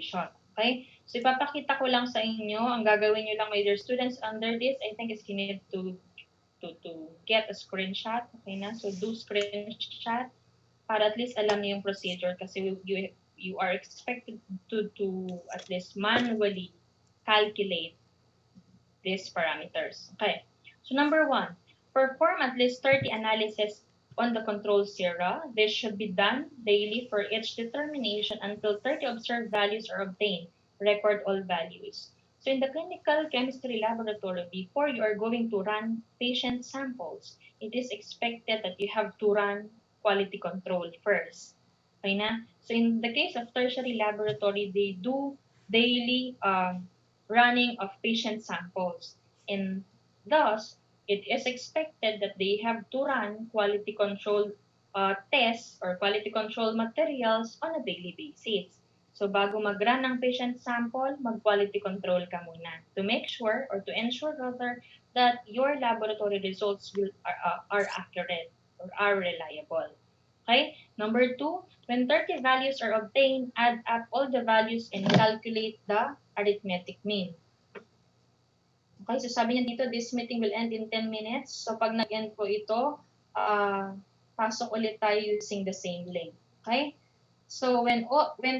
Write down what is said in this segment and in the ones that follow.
deviation. Okay? So, ipapakita ko lang sa inyo, ang gagawin nyo lang, my dear students, under this, I think is you need to get a screenshot. Okay na? So, do screenshot para at least alam niyo yung procedure kasi you are expected to at least manually calculate these parameters. Okay. So, number 1, perform at least 30 analysis on the control zero. This should be done daily for each determination until 30 observed values are obtained. Record all values. So in the clinical chemistry laboratory, before you are going to run patient samples, it is expected that you have to run quality control first. Okay na? So in the case of tertiary laboratory, they do daily running of patient samples. And thus, it is expected that they have to run quality control tests or quality control materials on a daily basis. So, bago mag-run ng patient sample, mag-quality control ka muna to make sure or to ensure rather that your laboratory results are accurate or are reliable. Okay? Number 2, when 30 values are obtained, add up all the values and calculate the arithmetic mean. Okay, so sabi niya dito, this meeting will end in 10 minutes. So pag nag-end po ito, pasok ulit tayo using the same link. Okay? So when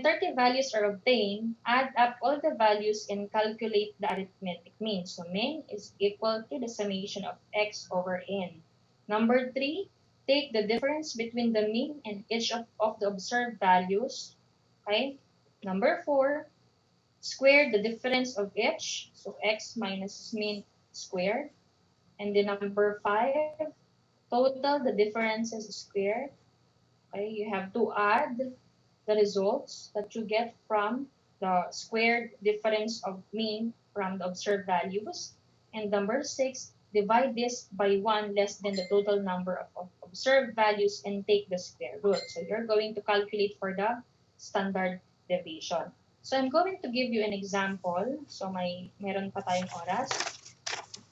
30 values are obtained, add up all the values and calculate the arithmetic mean. So mean is equal to the summation of x over n. Number 3, take the difference between the mean and each of the observed values. Okay? Number 4, square the difference of each, so x minus mean squared. And then number 5, total the differences squared. Okay, you have to add the results that you get from the squared difference of mean from the observed values. And number 6, divide this by 1 less than the total number of observed values and take the square root. So you're going to calculate for the standard deviation. So I'm going to give you an example. So meron pa tayong oras.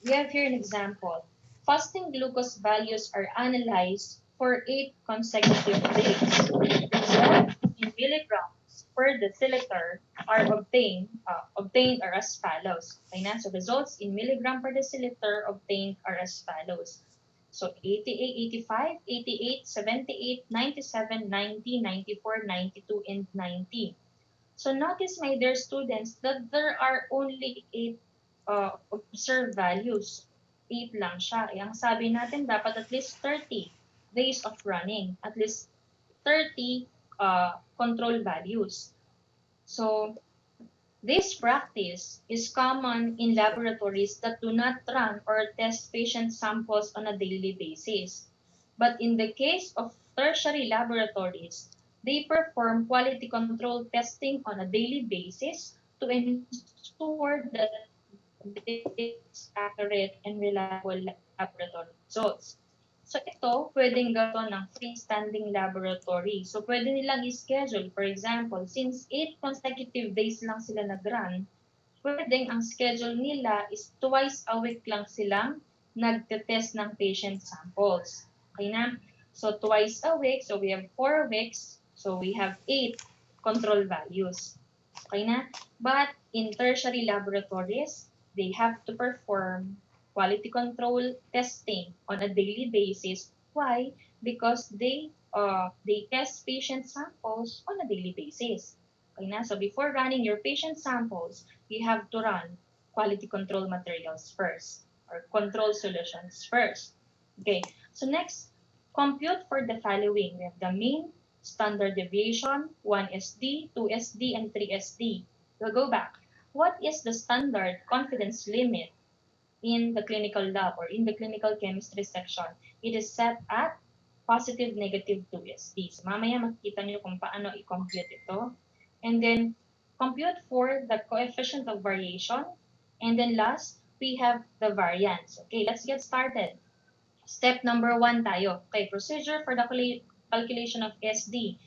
We have here an example. Fasting glucose values are analyzed for 8 consecutive days. Results in milligrams per deciliter are obtained are as follows. Okay na? So results in milligram per deciliter obtained are as follows. So 88, 85, 88, 78, 97, 90, 94, 92, and 90. So notice, my dear students, that there are only 8 observed values. 8 lang siya. Ang sabi natin, dapat at least 30 days of running. At least 30 control values. So, this practice is common in laboratories that do not run or test patient samples on a daily basis. But in the case of tertiary laboratories, they perform quality control testing on a daily basis to ensure that it's accurate and reliable laboratory results. So ito, pwedeng gawin ng freestanding laboratory. So pwede nilang i-schedule. For example, since 8 consecutive days lang sila nag-run, pwedeng ang schedule nila is twice a week lang silang nagte-test ng patient samples. Okay na? So twice a week, so we have 4 weeks. So we have 8 control values. Okay na? But in tertiary laboratories, they have to perform quality control testing on a daily basis. Why? Because they test patient samples on a daily basis. Okay na? So before running your patient samples, you have to run quality control materials first or control solutions first. Okay. So next, compute for the following. We have the mean, standard deviation, 1SD, 2SD, and 3SD. We'll go back. What is the standard confidence limit in the clinical lab or in the clinical chemistry section? It is set at positive, negative 2SD. So mamaya makikita nyo kung paano i-compute ito. And then, compute for the coefficient of variation. And then last, we have the variance. Okay, let's get started. Step number 1 tayo. Okay, procedure for the calculation of SD.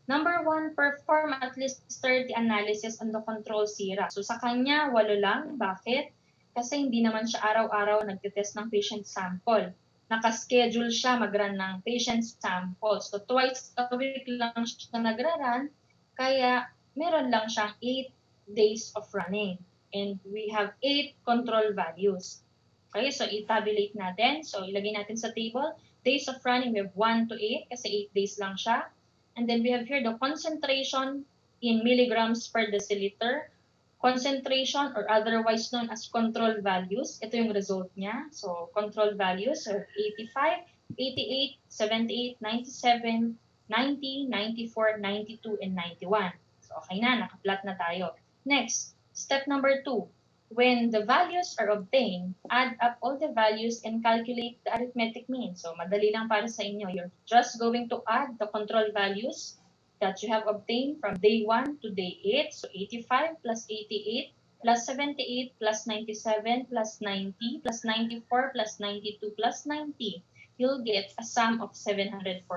Number 1, perform at least 30 analysis on the control sera. So sa kanya, 8 lang. Bakit? Kasi hindi naman siya araw-araw nagtitest ng patient sample. Nakaschedule siya mag-run ng patient sample. So twice a week lang siya nagra-run. Kaya meron lang siyang 8 days of running. And we have 8 control values. Okay, so i-tabulate natin. So ilagay natin sa table. Days of running, we have 1 to 8 kasi 8 days lang siya. And then we have here the concentration in milligrams per deciliter. Concentration or otherwise known as control values. Ito yung result niya. So control values are 85, 88, 78, 97, 90, 94, 92, and 91. So okay na, naka-plot na tayo. Next, step number 2. When the values are obtained, add up all the values and calculate the arithmetic mean. So madali lang para sa inyo. You're just going to add the control values that you have obtained from day 1 to day 8. So 85 plus 88 plus 78 plus 97 plus 90 plus 94 plus 92 plus 90. You'll get a sum of 714.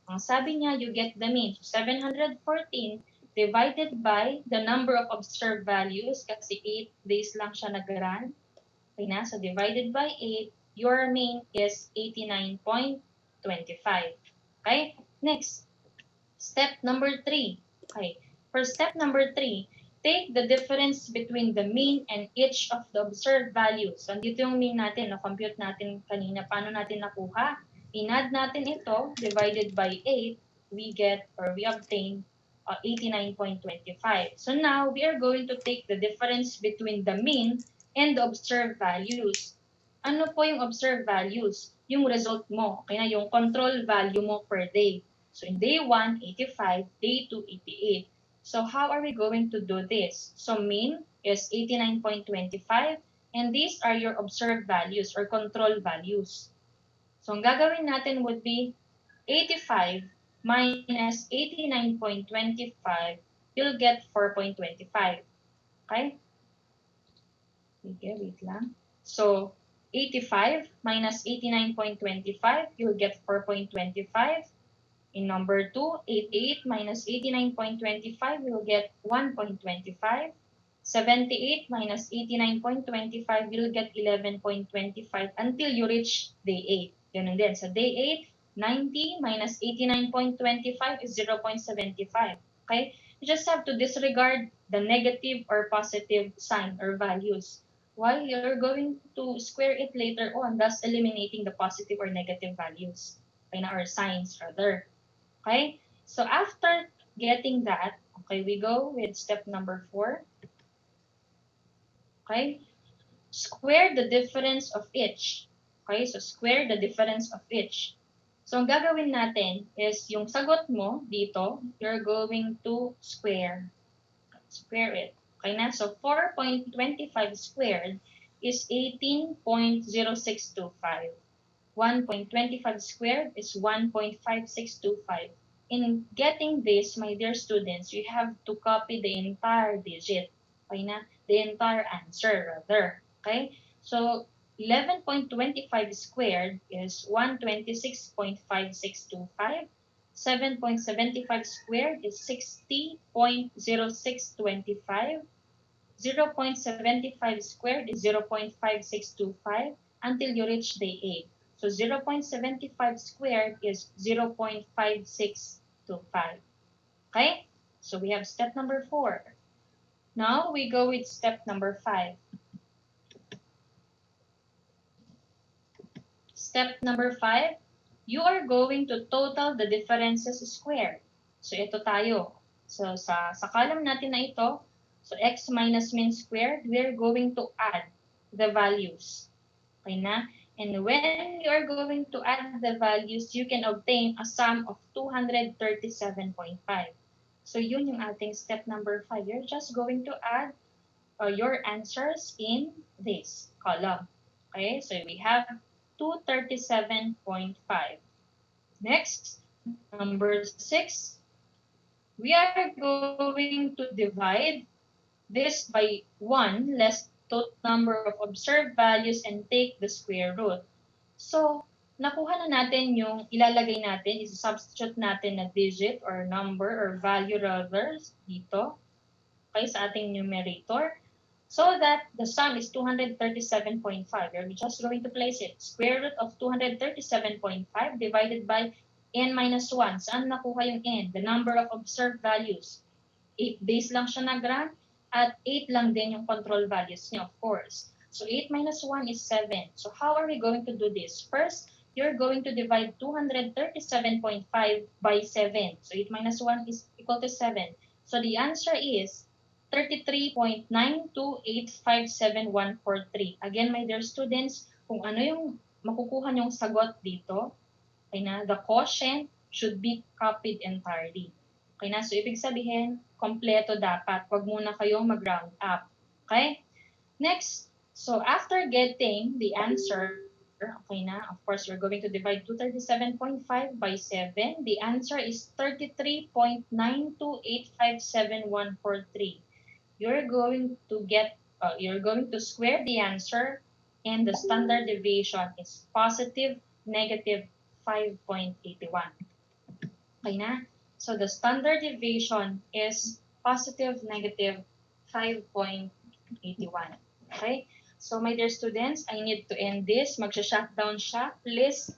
Ang sabi niya, you get the mean. So 714 divided by the number of observed values kasi 8 days lang siya nag-run. Okay na? So divided by 8, your mean is 89.25. Okay? Next, step number 3. Okay. For step number 3, take the difference between the mean and each of the observed values. So, dito yung mean natin, na-compute natin kanina. Paano natin nakuha? In-add natin ito, divided by 8, we get or we obtain 89.25. So now, we are going to take the difference between the mean and the observed values. Ano po yung observed values? Yung result mo, okay na, yung control value mo per day. So in day 1, 85, day 2, 88. So how are we going to do this? So mean is 89.25 and these are your observed values or control values. So ang gagawin natin would be 85 minus 89.25, you'll get 4.25. Okay? Okay, wait lang. So 85 minus 89.25, you'll get 4.25. In number 2, 88 minus 89.25, we'll get 1.25. 78 minus 89.25, we'll get 11.25 until you reach day 8. Ganun din. So day 8, 90 minus 89.25 is 0.75. Okay? You just have to disregard the negative or positive sign or values while you're going to square it later on, thus eliminating the positive or negative values. Okay, or signs rather. Okay? So after getting that, okay, we go with step number 4. Okay? Square the difference of each. Okay? So square the difference of each. So ang gagawin natin is yung sagot mo dito, you're going to square. Square it. Okay na? So 4.25 squared is 18.0625. 1.25 squared is 1.5625. In getting this, my dear students, you have to copy the entire digit. Okay na? The entire answer, rather. Okay? So, 11.25 squared is 126.5625. 7.75 squared is 60.0625. 0.75 squared is 0.5625 until you reach day 8. So 0.75 squared is 0.5625. Okay? So we have step number 4. Now we go with step number 5. Step number 5, you are going to total the differences squared. So ito tayo. So sa column natin na ito, so x minus mean squared, we are going to add the values. Okay na? And when you are going to add the values, you can obtain a sum of 237.5. So yun yung ating step number 5. You're just going to add your answers in this column. Okay, so we have 237.5. Next, number 6, we are going to divide this by 1 less total number of observed values and take the square root. So, nakuha na natin yung ilalagay natin, is-substitute natin na digit or number or value rather dito, okay, sa ating numerator. So that the sum is 237.5. We're just going to place it. Square root of 237.5 divided by n minus 1. Saan nakuha yung n? The number of observed values. 8 days lang siya nag-run at 8 lang din yung control values niya, of course. So 8 minus 1 is 7. So how are we going to do this? First, you're going to divide 237.5 by 7. So 8 minus 1 is equal to 7. So the answer is 33.92857.143. Again, my dear students, kung ano yung makukuha nyong sagot dito, okay na, the quotient should be copied entirely. Okay na, so ibig sabihin, kompleto dapat. Huwag muna kayong mag-round up. Okay? Next, so after getting the answer, okay na, of course, we're going to divide 237.5 by 7. The answer is 33.92857.143. You're going to square the answer, and the standard deviation is positive negative 5.81. Okay na? So the standard deviation is positive negative 5.81. Okay? So my dear students, I need to end this. Magsha-shutdown siya. Please